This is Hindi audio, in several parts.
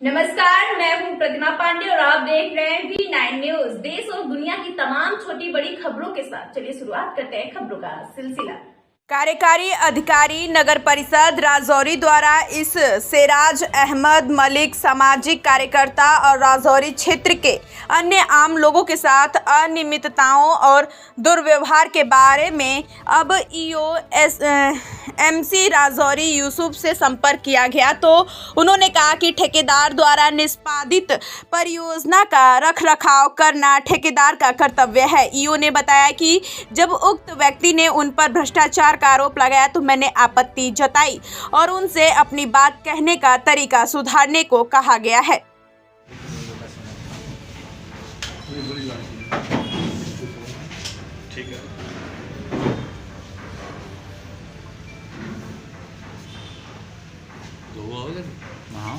नमस्कार, मैं हूं प्रतिमा पांडे और आप देख रहे हैं V9 न्यूज। देश और दुनिया की तमाम छोटी बड़ी खबरों के साथ चलिए शुरुआत करते हैं खबरों का सिलसिला। कार्यकारी अधिकारी नगर परिषद राजौरी द्वारा इस सेराज अहमद मलिक सामाजिक कार्यकर्ता और राजौरी क्षेत्र के अन्य आम लोगों के साथ अनियमितताओं और दुर्व्यवहार के बारे में अब ईओ एमसी राजौरी यूसुफ से संपर्क किया गया तो उन्होंने कहा कि ठेकेदार द्वारा निष्पादित परियोजना का रखरखाव करना ठेकेदार का कर्तव्य है। ईओ ने बताया कि जब उक्त व्यक्ति ने उन पर भ्रष्टाचार का आरोप लगाया तो मैंने आपत्ति जताई और उनसे अपनी बात कहने का तरीका सुधारने को कहा गया है। ठीक है। हाँ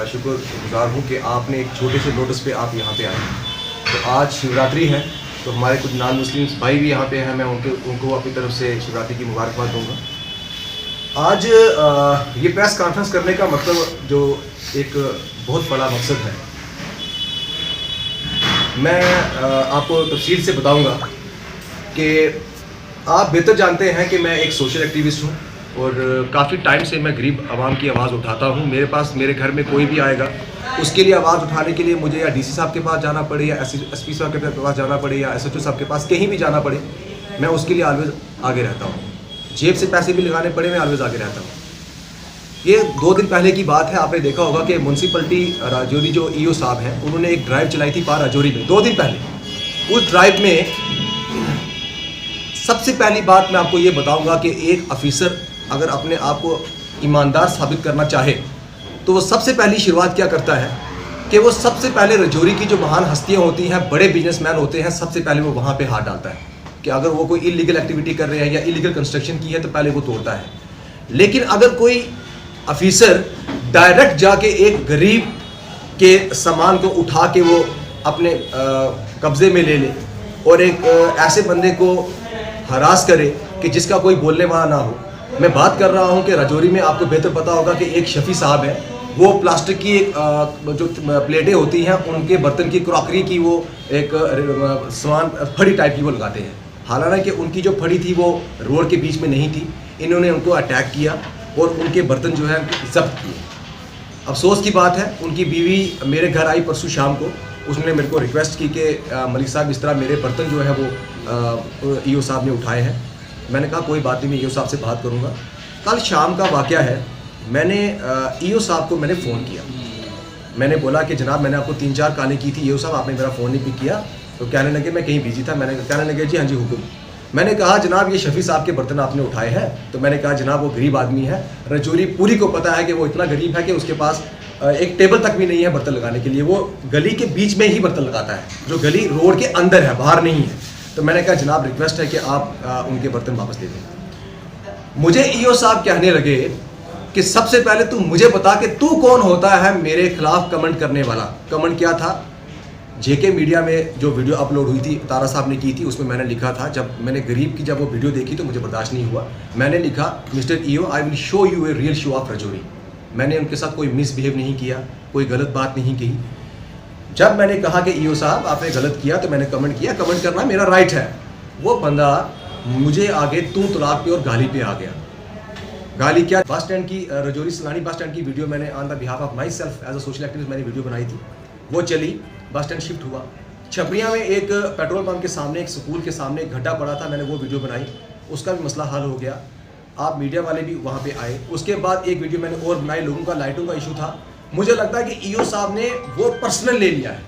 शुक्रगुजार हूँ कि आपने एक छोटे से नोटिस पे आप यहाँ पे आए। तो आज शिवरात्रि है तो हमारे कुछ नॉन मुस्लिम्स भाई भी यहाँ पे हैं, मैं उनको अपनी तरफ से शिवरात्रि की मुबारकबाद दूँगा। आज ये प्रेस कॉन्फ्रेंस करने का मतलब जो एक बहुत बड़ा मकसद है, मैं आपको तफसील से बताऊँगा कि आप बेहतर जानते हैं कि मैं एक सोशल एक्टिविस्ट हूँ और काफ़ी टाइम से मैं गरीब आवाम की आवाज़ उठाता हूँ। मेरे घर में कोई भी आएगा उसके लिए आवाज़ उठाने के लिए मुझे या डीसी साहब के पास जाना पड़े या एसपी साहब के पास जाना पड़े या एसएचओ साहब के पास कहीं भी जाना पड़े, मैं उसके लिए ऑलवेज़ आगे रहता हूँ। जेब से पैसे भी लगाने पड़े, मैं ऑलवेज़ आगे रहता हूँ। ये 2 दिन पहले की बात है, आपने देखा होगा कि म्यूनसिपलिटी राजौरी जो ईओ साहब हैं उन्होंने एक ड्राइव चलाई थी पार राजौरी में 2 दिन पहले। उस ड्राइव में सबसे पहली बात मैं आपको ये बताऊँगा कि एक ऑफिसर अगर अपने आप को ईमानदार साबित करना चाहे तो वो सबसे पहली शुरुआत क्या करता है कि वो सबसे पहले राजौरी की जो महान हस्तियां होती हैं, बड़े बिजनेसमैन होते हैं, सबसे पहले वो वहाँ पे हाथ डालता है कि अगर वो कोई इलीगल एक्टिविटी कर रहे हैं या इलीगल कंस्ट्रक्शन की है तो पहले वो तोड़ता है। लेकिन अगर कोई ऑफिसर डायरेक्ट जाके एक गरीब के सामान को उठा के वो अपने कब्जे में ले ले और एक ऐसे बंदे को हरास करे कि जिसका कोई बोलने वाला ना हो। मैं बात कर रहा हूं कि राजौरी में आपको बेहतर पता होगा कि एक शफी साहब है, वो प्लास्टिक की एक जो प्लेटें होती हैं उनके बर्तन की क्रॉकरी की वो एक सामान फड़ी टाइप की वो लगाते हैं। हालांकि उनकी जो फड़ी थी वो रोड के बीच में नहीं थी, इन्होंने उनको अटैक किया और उनके बर्तन जो है जब्त किए। अफसोस की बात है उनकी बीवी मेरे घर आई परसों शाम को, उसने मेरे को रिक्वेस्ट की कि मलिक साहब इस तरह मेरे बर्तन जो है वो ईओ साहब ने उठाए हैं। मैंने कहा कोई बात नहीं, मैं ईओ साहब से बात करूंगा। कल शाम का वाक़या है, मैंने ईओ साहब को मैंने फ़ोन किया। मैंने बोला कि जनाब मैंने आपको 3-4 कॉलें की थी, ईओ साहब आपने मेरा फ़ोन नहीं पिक किया। तो कहने लगे मैं कहीं बिजी था। मैंने कहने लगे जी हाँ जी हुक्म। मैंने कहा जनाब ये शफी साहब के बर्तन आपने उठाए हैं। तो मैंने कहा जनाब वो गरीब आदमी है, राजौरी पूरी को पता है कि वो इतना गरीब है कि उसके पास एक टेबल तक भी नहीं है बर्तन लगाने के लिए। वो गली के बीच में ही बर्तन लगाता है, जो गली रोड के अंदर है, बाहर नहीं है। तो मैंने कहा जनाब रिक्वेस्ट है कि आप उनके बर्तन वापस दे दें। मुझे ईओ साहब कहने लगे कि सबसे पहले तू मुझे बता कि तू कौन होता है मेरे खिलाफ कमेंट करने वाला। कमेंट क्या था? जेके मीडिया में जो वीडियो अपलोड हुई थी, तारा साहब ने की थी, उसमें मैंने लिखा था, जब मैंने गरीब की जब वो वीडियो देखी तो मुझे बर्दाश्त नहीं हुआ। मैंने लिखा mister EO I will show you a real show of Rajouri. मैंने उनके साथ कोई मिसबिहेव नहीं किया, कोई गलत बात नहीं कही। जब मैंने कहा कि ईओ साहब आपने गलत किया तो मैंने कमेंट किया, कमेंट करना मेरा राइट है। वो बंदा मुझे आगे तू तलाक पे और गाली पे आ गया। गाली क्या? बस स्टैंड की, राजौरी सलानी बस स्टैंड की वीडियो मैंने on the behalf of myself as a social activist मैंने वीडियो बनाई थी, वो चली, बस स्टैंड शिफ्ट हुआ। छपरिया में एक पेट्रोल पंप के सामने, एक स्कूल के सामने एक गड्ढा पड़ा था, मैंने वो वीडियो बनाई, उसका भी मसला हल हो गया। आप मीडिया वाले भी वहाँ पे आए। उसके बाद एक वीडियो मैंने और बनाई, लोगों का लाइटों का इशू था। मुझे लगता है कि ईओ साहब ने वो पर्सनल ले लिया है।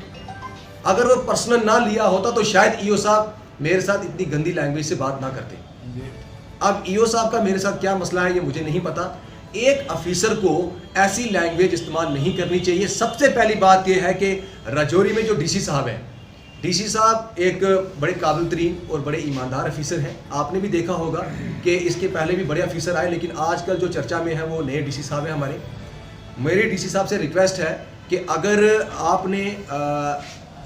अगर वो पर्सनल ना लिया होता तो शायद ईओ साहब मेरे साथ इतनी गंदी लैंग्वेज से बात ना करते। अब ईओ साहब का मेरे साथ क्या मसला है ये मुझे नहीं पता। एक ऑफिसर को ऐसी लैंग्वेज इस्तेमाल नहीं करनी चाहिए। सबसे पहली बात यह है कि राजौरी में जो डीसी साहब हैं, डीसी साहब एक बड़े काबिल तरीन और बड़े ईमानदार ऑफिसर हैं। आपने भी देखा होगा कि इसके पहले भी बड़े ऑफिसर आए, लेकिन आजकल जो चर्चा में है वो नए डीसी साहब हैं हमारे। मेरे डीसी साहब से रिक्वेस्ट है कि अगर आपने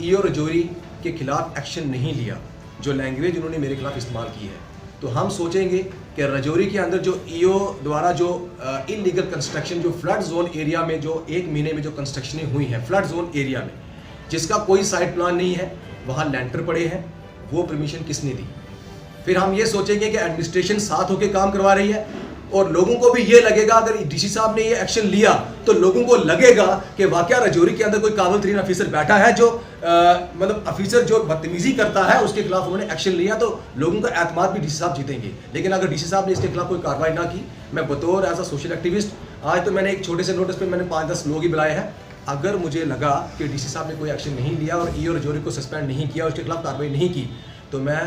ईओ राजौरी के खिलाफ एक्शन नहीं लिया, जो लैंग्वेज उन्होंने मेरे खिलाफ इस्तेमाल की है, तो हम सोचेंगे कि रजौरी के अंदर जो ईओ द्वारा जो इलीगल कंस्ट्रक्शन जो फ्लड जोन एरिया में जो 1 महीने में जो कंस्ट्रक्शनें हुई हैं फ्लड जोन एरिया में, जिसका कोई साइड प्लान नहीं है, वहाँ लैंटर पड़े हैं, वो परमिशन किसने दी। फिर हम ये सोचेंगे कि एडमिनिस्ट्रेशन साथ होकर काम करवा रही है और लोगों को भी ये लगेगा, अगर डीसी साहब ने ये एक्शन लिया तो लोगों को लगेगा कि वाकया रजौरी के अंदर कोई काबिल तरीन अफीसर बैठा है जो मतलब अफीसर जो बदतमीजी करता है उसके खिलाफ उन्होंने एक्शन लिया, तो लोगों का एतमाद भी डीसी साहब जीतेंगे। लेकिन अगर डीसी साहब ने इसके खिलाफ कोई कार्रवाई ना की, मैं बतौर एज अ सोशल एक्टिविस्ट आज तो मैंने एक छोटे से नोटिस पे मैंने 5-10 लोग ही बुलाए हैं। अगर मुझे लगा कि डीसी साहब ने कोई एक्शन नहीं लिया और ईओ रजौरी को सस्पेंड नहीं किया, उसके खिलाफ कार्रवाई नहीं की, तो मैं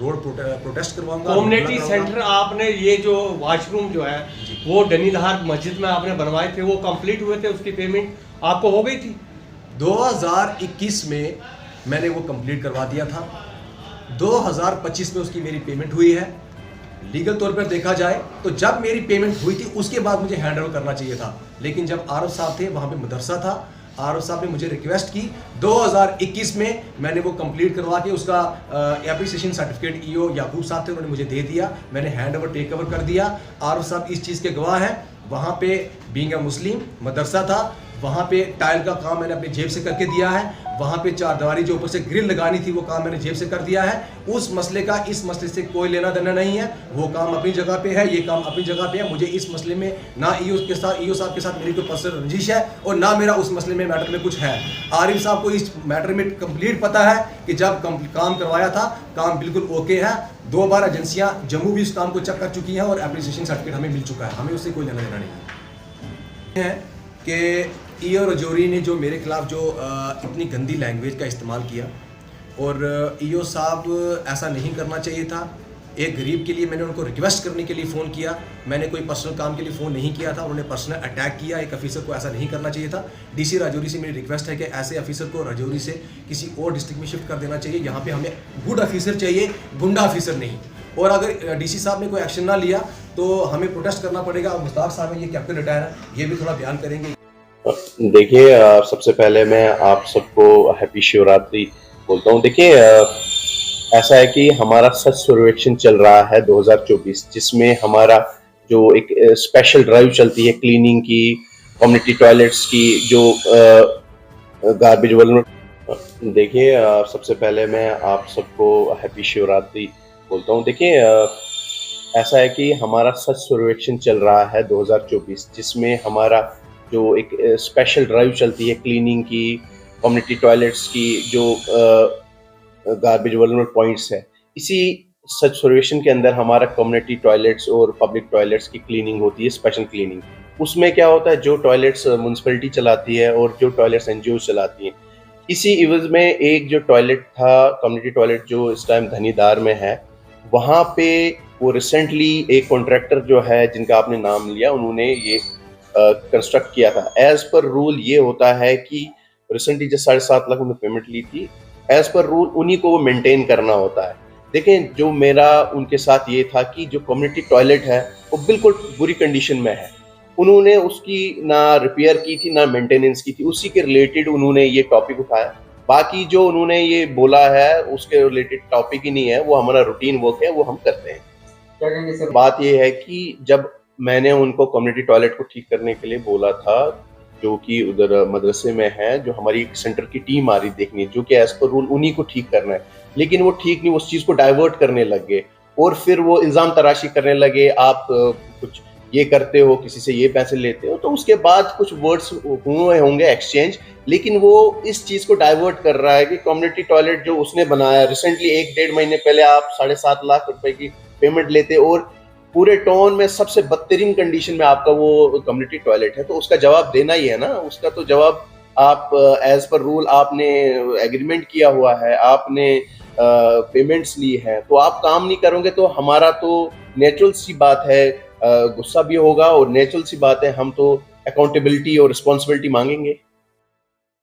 रोड प्रोटेस्ट करवाऊंगा। कम्युनिटी सेंटर आपने ये जो वॉशरूम जो है वो डनीलहार मस्जिद में आपने बनवाए थे, वो कंप्लीट हुए थे, उसकी पेमेंट आपको हो गई थी? 2021 में मैंने वो कंप्लीट करवा दिया था, 2025 में उसकी मेरी पेमेंट हुई है। लीगल तौर पर देखा जाए तो जब मेरी पेमेंट हुई थी उसके बाद मुझे हैंड ओवर करना चाहिए था, लेकिन जब आरफ साहब थे वहाँ पे मदरसा था, आरफ साहब ने मुझे रिक्वेस्ट की 2021 में मैंने वो कंप्लीट करवा के उसका एप्रिसिएशन सर्टिफिकेट ईओ याकूब साहब थे उन्होंने मुझे दे दिया, मैंने हैंड ओवर टेक ओवर कर दिया। आरफ साहब इस चीज़ के गवाह हैं। वहाँ पे बीइंग अ मुस्लिम मदरसा था, वहाँ पे टाइल का काम मैंने अपनी जेब से करके दिया है, वहाँ पे चारदीवारी जो ऊपर से ग्रिल लगानी थी वो काम मैंने जेब से कर दिया है। उस मसले का इस मसले से कोई लेना देना नहीं है, वो काम अपनी जगह पे है, ये काम अपनी जगह पे है। मुझे इस मसले में ना ईओ साहब के साथ मेरी कोई पर्सनल रंजिश है और ना मेरा उस मसले में मैटर में कुछ है। आरिफ साहब को इस मैटर में कंप्लीट पता है कि जब काम करवाया था काम बिल्कुल ओके है। 2 बार एजेंसियाँ जम्मू भी इस काम को चेक कर चुकी हैं और एप्रिसिएशन सर्टिफिकेट हमें मिल चुका है, हमें उससे कोई लेना देना नहीं है। कि ईओ रजौरी ने जो मेरे खिलाफ जो इतनी गंदी लैंग्वेज का इस्तेमाल किया और ईओ साहब ऐसा नहीं करना चाहिए था। एक गरीब के लिए मैंने उनको रिक्वेस्ट करने के लिए फ़ोन किया, मैंने कोई पर्सनल काम के लिए फ़ोन नहीं किया था, उन्होंने पर्सनल अटैक किया। एक अफीसर को ऐसा नहीं करना चाहिए था। डीसी रजौरी से मेरी रिक्वेस्ट है कि ऐसे अफीसर को रजौरी से किसी और डिस्ट्रिक्ट में शिफ्ट कर देना चाहिए। यहाँ पे हमें गुड अफीसर चाहिए, गुंडा अफीसर नहीं। और अगर डीसी साहब ने कोई एक्शन ना लिया तो हमें प्रोटेस्ट करना पड़ेगा। मुश्ताक साहब है, ये कैप्टन रिटायर है, ये भी थोड़ा बयान करेंगे। देखिए, सबसे पहले मैं आप सबको हैप्पी शिवरात्रि बोलता हूँ। देखिए, ऐसा है कि हमारा स्वच्छ सर्वेक्षण चल रहा है 2024, जिसमें हमारा जो एक स्पेशल ड्राइव चलती है क्लीनिंग की, कम्युनिटी टॉयलेट्स की, जो गार्बेज वाले। देखिए, सबसे पहले मैं आप सबको हैप्पी शिवरात्रि बोलता हूँ। देखिए, ऐसा है कि हमारा स्वच्छ सर्वेक्षण चल रहा है 2024, जिसमें हमारा जो एक स्पेशल ड्राइव चलती है क्लीनिंग की, कम्युनिटी टॉयलेट्स की, जो गार्बेज वल्नरेबल पॉइंट्स है। इसी स्वच्छ सर्वेक्षण के अंदर हमारा कम्युनिटी टॉयलेट्स और पब्लिक टॉयलेट्स की क्लीनिंग होती है, स्पेशल क्लीनिंग। उसमें क्या होता है, जो टॉयलेट्स म्यूनसिपैलिटी चलाती है और जो टॉयलेट्स एनजीओ चलाती हैं, इसी इवज में एक जो टॉयलेट था, कम्युनिटी टॉयलेट जो इस टाइम धनीदार में है, वहाँ पे वो रिसेंटली एक कॉन्ट्रैक्टर जो है जिनका आपने नाम लिया, उन्होंने ये कंस्ट्रक्ट किया था। एज पर रूल ये होता है कि रिसेंटली जो 7.5 लाख उन्होंने पेमेंट ली थी, एज पर रूल उन्हीं को वो मेंटेन करना होता है। देखें, जो मेरा उनके साथ ये था कि जो कम्युनिटी टॉयलेट है वो बिल्कुल बुरी कंडीशन में है, उन्होंने उसकी ना रिपेयर की थी ना मेंटेनेंस की थी, उसी के रिलेटेड उन्होंने ये टॉपिक उठाया। बाकी जो उन्होंने ये बोला है उसके रिलेटेड टॉपिक ही नहीं है, वो हमारा रूटीन वर्क है, वो हम करते हैं। क्या कहेंगे सर? बात ये है कि जब मैंने उनको कम्युनिटी टॉयलेट को ठीक करने के लिए बोला था, जो कि उधर मदरसे में है, जो हमारी एक सेंटर की टीम आ रही देखनी, जो कि एज पर रूल उन्हीं को ठीक करना है, लेकिन वो ठीक नहीं, उस चीज़ को डाइवर्ट करने लग गए और फिर वो इल्ज़ाम तराशी करने लगे, आप कुछ ये करते हो, किसी से ये पैसे लेते हो। तो उसके बाद कुछ वर्ड्स हुए होंगे एक्सचेंज, लेकिन वो इस चीज़ को डाइवर्ट कर रहा है कि कम्युनिटी टॉयलेट जो उसने बनाया रिसेंटली 1-1.5 महीने पहले आप 7.5 लाख रुपए की पेमेंट लेते और पूरे टाउन में सबसे बदतरीन कंडीशन में आपका वो कम्युनिटी टॉयलेट है, तो उसका जवाब देना ही है ना। उसका तो जवाब आप एज पर रूल आपने एग्रीमेंट किया हुआ है, आपने पेमेंट्स ली है, तो आप काम नहीं करोगे तो हमारा तो नेचुरल सी बात है, गुस्सा भी होगा और नेचुरल सी बात है, हम तो अकाउंटेबिलिटी और रिस्पॉन्सिबिलिटी मांगेंगे।